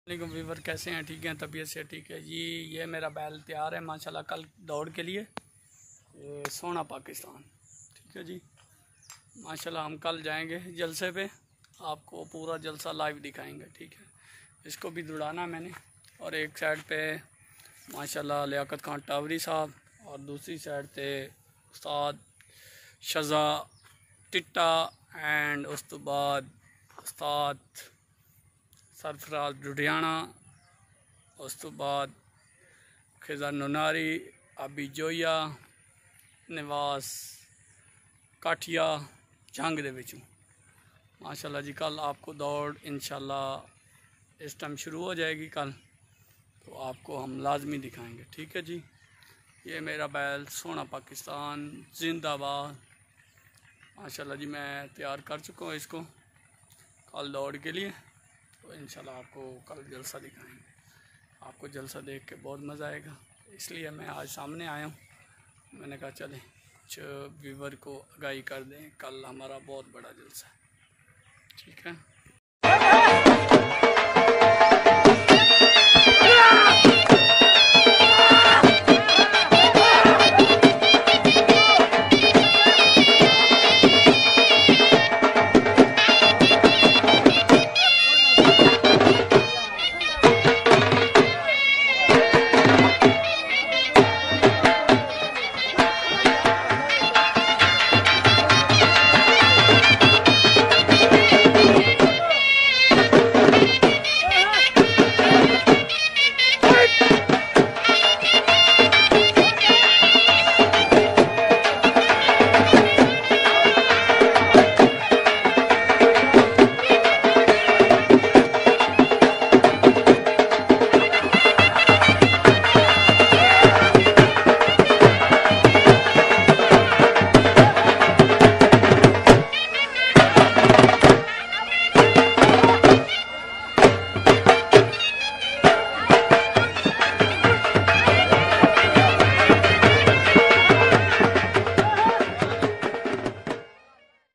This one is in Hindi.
वालेकुम वीवर, कैसे हैं? ठीक हैं? तबीयत से ठीक है जी। ये मेरा बैल तैयार है माशाल्लाह कल दौड़ के लिए। ये सोना पाकिस्तान, ठीक है जी। माशाल्लाह हम कल जाएंगे जलसे पे, आपको पूरा जलसा लाइव दिखाएंगे, ठीक है। इसको भी दौड़ाना मैंने, और एक साइड पे माशाल्लाह लियाकत खान टावरी साहब, और दूसरी साइड पे उस्ताद शजा टिट्टा एंड उस तो बाद उस्ताद सरफराज लुधियाना, उस तो बाद खिजा नुनारी, अबी जोया, निवास काठिया जंग दे विचों। माशाल्लाह जी कल आपको दौड़ इंशाल्लाह इस टाइम शुरू हो जाएगी कल, तो आपको हम लाजमी दिखाएंगे, ठीक है जी। ये मेरा बैल सोना पाकिस्तान जिंदाबाद। माशाल्लाह जी मैं तैयार कर चुका हूँ इसको कल दौड़ के लिए, तो इंशाल्लाह आपको कल जलसा दिखाएंगे। आपको जलसा देख के बहुत मज़ा आएगा, इसलिए मैं आज सामने आया हूँ। मैंने कहा चलें कुछ व्यूवर को आगाही कर दें, कल हमारा बहुत बड़ा जलसा है, ठीक है।